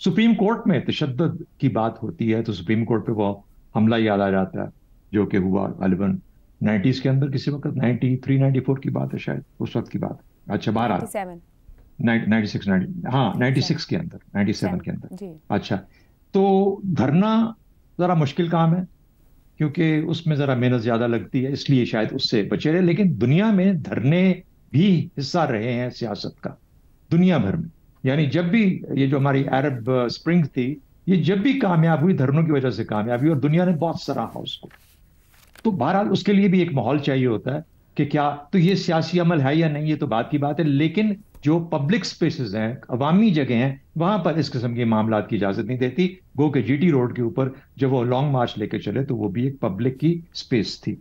Supreme court میں تشدد کی بات ہوتی ہے تو سپریم کورٹ پہ وہ حملہ یاد آ جاتا ہے جو کہ ہوا غالباً 90s کے اندر، کسی وقت 93 94 کی بات ہے شاید، اس وقت کی بات ہے. اچھا بہرحال 96 کے اندر 97 کے اندر. اچھا تو دھرنا ذرا مشکل کام ہے کیونکہ اس میں ذرا محنت زیادہ لگتی ہے، اس لیے شاید اس سے بچے رہے. لیکن دنیا میں دھرنے بھی حصہ رہے ہیں سیاست کا، دنیا بھر میں. یعنی جب بھی یہ جو ہماری عرب اسپرنگ تھی، یہ جب بھی کامیاب ہوئی دھرنوں کی وجہ سے کامیاب ہوئی، اور دنیا نے بہت سراہا اس کو. تو بہرحال اس کے لیے بھی ایک ماحول چاہیے ہوتا ہے کہ کیا تو یہ سیاسی عمل ہے یا نہیں، یہ تو بات کی بات ہے. لیکن جو پبلک سپیسز ہیں، عوامی جگہ ہیں، وہاں پر اس قسم کے معاملات کی اجازت نہیں دیتی. گو کہ جی ٹی روڈ کے اوپر جب وہ لانگ مارچ لے کے چلے تو وہ بھی ایک پبلک کی سپیس تھی.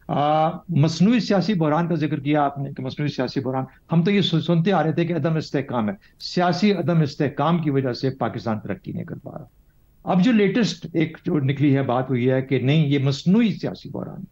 مصنوعی سیاسی بحران کا ذکر کیا آپ نے کہ مصنوعی سیاسی بحران، ہم تو یہ سنتے آ رہے تھے کہ عدم استحکام ہے. سیاسی عدم استحکام کی وجہ سے پاکستان ترقی نہیں کر پا رہا. اب جو لیٹسٹ ایک جو نکلی ہے بات وہ یہ ہے کہ نہیں، یہ مصنوعی سیاسی بحران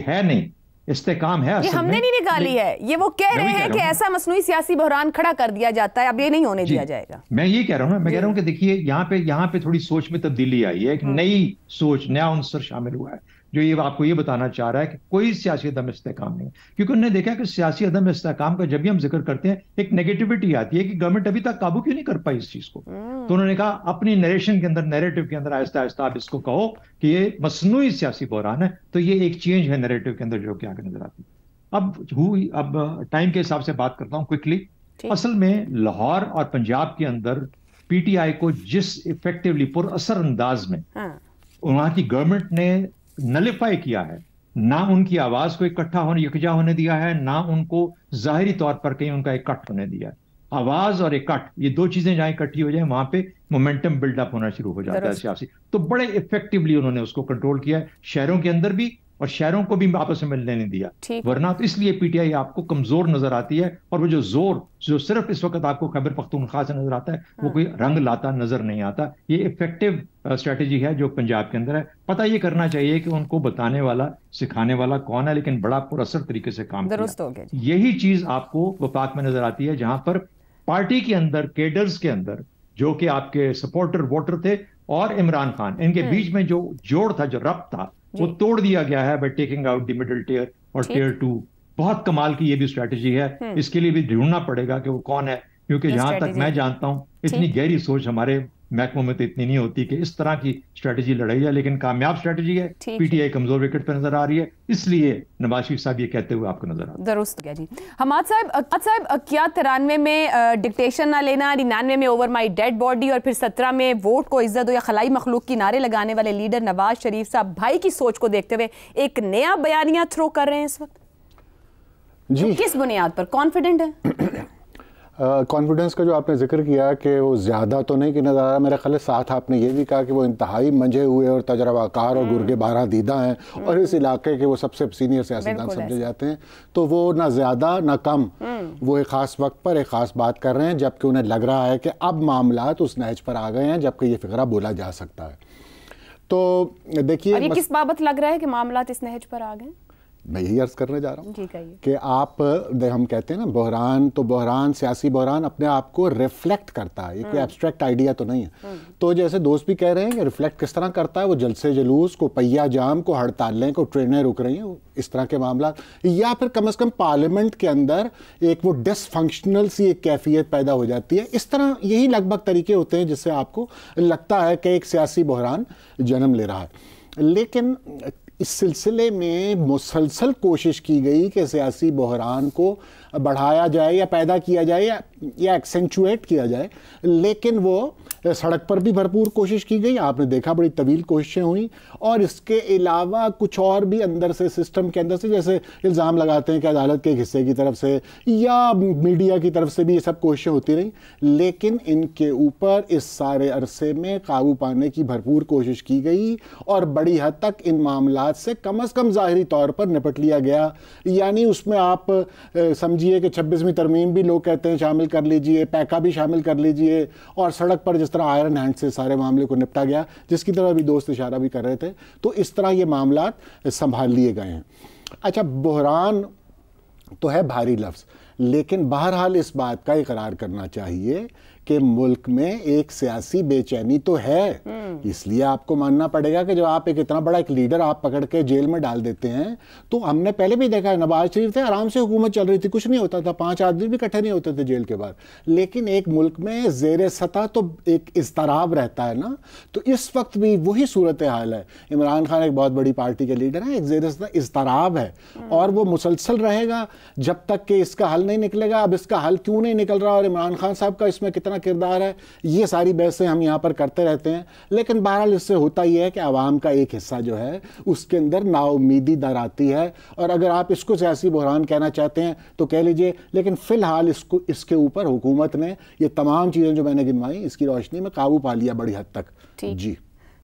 ہے نہیں، استحکام ہے. یہ ہم نے نہیں نکالی ہے، یہ وہ کہہ رہے ہیں کہ ایسا مصنوعی سیاسی بحران کھڑا کر دیا جاتا ہے، اب یہ نہیں ہونے دیا جائے گا. میں یہ کہہ رہا ہوں نا، میں کہہ رہا ہوں کہ دیکھیے یہاں پہ تھوڑی سوچ میں تبدیلی آئی ہے، ایک نئی سوچ، نیا عنصر شامل ہوا ہے جو یہ آپ کو یہ بتانا چاہ رہا ہے کہ کوئی سیاسی عدم استحکام نہیں. کیونکہ انہوں نے دیکھا کہ سیاسی عدم استحکام کا جب بھی ہم ذکر کرتے ہیں ایک نیگیٹیوٹی آتی ہے کہ گورنمنٹ ابھی تک قابو کیوں نہیں کر پائی اس چیز کو. تو انہوں نے کہا اپنی نیریشن کے اندر، نیریٹو کے اندر آہستہ آہستہ آپ اس کو کہو کہ یہ مصنوعی سیاسی بحران ہے. تو یہ ایک چینج ہے نیریٹو کے اندر جو کہ آگے نظر آتی ہے. اب ٹائم کے حساب سے بات کرتا ہوں کوئکلی. اصل میں لاہور اور پنجاب کے اندر پی ٹی آئی کو جس ایفیکٹولی پر اثر انداز میں وہاں کی گورنمنٹ نے نلیفائی کیا ہے، نہ ان کی آواز کو اکٹھا ہونے، یکجا ہونے دیا ہے، نہ ان کو ظاہری طور پر کہیں ان کا اکٹھ ہونے دیا ہے. آواز اور اکٹھ، یہ دو چیزیں جہاں اکٹھی ہو جائیں وہاں پہ مومنٹم بلڈ اپ ہونا شروع ہو جاتا ہے سیاسی. تو بڑے ایفیکٹولی انہوں نے اس کو کنٹرول کیا ہے، شہروں کے اندر بھی اور شہروں کو بھی آپس میں ملنے نہیں دیا. ورنہ تو اس لیے پی ٹی آئی آپ کو کمزور نظر آتی ہے. اور وہ جو زور جو صرف اس وقت آپ کو خیبر پختونخوا سے نظر آتا ہے وہ کوئی رنگ لاتا نظر نہیں آتا. یہ ایفیکٹو اسٹریٹجی ہے جو پنجاب کے اندر ہے. پتہ یہ کرنا چاہیے کہ ان کو بتانے والا سکھانے والا کون ہے، لیکن بڑا پر اثر طریقے سے کام کیا. یہی چیز آپ کو وفاق میں نظر آتی ہے جہاں پر پارٹی کے اندر کیڈرز کے اندر جو کہ آپ کے سپورٹر ووٹر تھے اور عمران خان، ان کے بیچ میں جو جوڑ تھا، جو ربط تھا، وہ توڑ دیا گیا ہے by taking out the middle tier اور ٹیئر 2. بہت کمال کی یہ بھی اسٹریٹجی ہے. اس کے لیے بھی ڈھونڈنا پڑے گا کہ وہ کون ہے، کیونکہ جہاں تک میں جانتا ہوں اتنی گہری سوچ ہمارے محکموں میں تو اتنی نہیں ہوتی کہ اس طرح کی اسٹریٹجی لڑائی ہے. لیکن کامیاب اسٹریٹجی ہے. پی ٹی آئی کمزور وکٹ پہ نظر آ رہی ہے، اس لیے نواز شریف صاحب یہ کہتے ہوئے آپ کو نظر آ رہا ہے. درست کیا جی. حماد صاحب کیا 93 میں ڈکٹیشن نہ لینا، 99 میں اوور مائی ڈیڈ باڈی اور پھر 17 میں ووٹ کو عزت دو یا خلائی مخلوق کی نعرے لگانے والے لیڈر نواز شریف صاحب بھائی کی سوچ کو دیکھتے ہوئے ایک نیا بیانیہ تھرو کر رہے ہیں اس وقت؟ جی کس بنیاد پر کانفیڈنٹ ہے؟ کانفیڈنس کا جو آپ نے ذکر کیا کہ وہ زیادہ تو نہیں کہ نظر آ رہا، میرے خیال ساتھ آپ نے یہ بھی کہا کہ وہ انتہائی منجے ہوئے اور تجربہ کار اور گرگے بارہ دیدہ ہیں اور اس علاقے کے وہ سب سے سینئر سیاستدان سمجھے جاتے ہیں. تو وہ نہ زیادہ نہ کم، وہ ایک خاص وقت پر ایک خاص بات کر رہے ہیں جبکہ انہیں لگ رہا ہے کہ اب معاملات اس نہج پر آ گئے ہیں جبکہ یہ فقرہ بولا جا سکتا ہے. تو دیکھیے اور یہ کس بابت لگ رہا ہے کہ معاملات اس نہج پر آ گئے؟ میں یہی عرض کرنے جا رہا ہوں کہ آپ ہم کہتے ہیں نا بحران، تو بحران سیاسی بحران اپنے آپ کو ریفلیکٹ کرتا ہے. یہ کوئی ایبسٹریکٹ آئیڈیا تو نہیں ہے. تو جیسے دوست بھی کہہ رہے ہیں کہ ریفلیکٹ کس طرح کرتا ہے، وہ جلسے جلوس کو، پہیہ جام کو، ہڑتالیں کو، ٹرینیں رک رہی ہیں، اس طرح کے معاملات، یا پھر کم از کم پارلیمنٹ کے اندر ایک وہ ڈس فنکشنل سی ایک کیفیت پیدا ہو جاتی ہے. اس طرح یہی لگ بھگ طریقے ہوتے ہیں جس سے آپ کو لگتا ہے کہ ایک سیاسی بحران جنم لے رہا ہے. لیکن اس سلسلے میں مسلسل کوشش کی گئی کہ سیاسی بحران کو بڑھایا جائے یا پیدا کیا جائے یا ایکسینچویٹ کیا جائے، لیکن وہ سڑک پر بھی بھرپور کوشش کی گئی. آپ نے دیکھا بڑی طویل کوششیں ہوئیں، اور اس کے علاوہ کچھ اور بھی اندر سے سسٹم کے اندر سے جیسے الزام لگاتے ہیں کہ عدالت کے ایک حصے کی طرف سے یا میڈیا کی طرف سے بھی یہ سب کوششیں ہوتی رہیں. لیکن ان کے اوپر اس سارے عرصے میں قابو پانے کی بھرپور کوشش کی گئی اور بڑی حد تک ان معاملات سے کم از کم ظاہری طور پر نپٹ لیا گیا. یعنی اس میں آپ سمجھیے کہ 26ویں ترمیم بھی لوگ کہتے ہیں شامل کر لیجئے، پیکا بھی شامل کر لیجئے، اور سڑک پر جس طرح آئرن ہینڈ سے سارے معاملے کو نپٹا گیا، جس کی طرح بھی دوست اشارہ بھی کر رہے تھے. تو اس طرح یہ معاملات سنبھال لیے گئے ہیں. اچھا، بحران تو ہے بھاری لفظ، لیکن بہرحال اس بات کا اقرار کرنا چاہیے کہ ملک میں ایک سیاسی بے چینی تو ہے. اس لیے آپ کو ماننا پڑے گا کہ جو آپ ایک اتنا بڑا ایک لیڈر آپ پکڑ کے جیل میں ڈال دیتے ہیں, تو ہم نے پہلے بھی دیکھا ہے, نواز شریف تھے, آرام سے حکومت چل رہی تھی, کچھ نہیں ہوتا تھا, 5 آدمی بھی اکٹھے نہیں ہوتے تھے جیل کے بعد. لیکن ایک ملک میں زیر سطح تو ایک اضطراب رہتا ہے نا. تو اس وقت بھی وہی صورتحال ہے. عمران خان ایک بہت بڑی پارٹی کے لیڈر ہیں, ایک زیر سطح اضطراب ہے, اور وہ مسلسل رہے گا جب تک کہ اس کا حل نہیں نکلے گا. اب اس کا حل کیوں نہیں نکل رہا اور عمران خان صاحب کا اس میں کتنا کردار ہے, یہ ساری بحثیں ہم یہاں پر کرتے رہتے ہیں. لیکن بہرحال اس سے ہوتا یہ ہے کہ عوام کا ایک حصہ جو ہے اس کے اندر نا امیدی در آتی ہے. اور اگر آپ اس کو سیاسی بحران کہنا چاہتے ہیں تو کہہ لیجئے, لیکن فی الحال اس کے اوپر حکومت نے یہ تمام چیزیں جو میں نے گنوائی اس کی روشنی میں قابو پا لیا بڑی حد تک. جی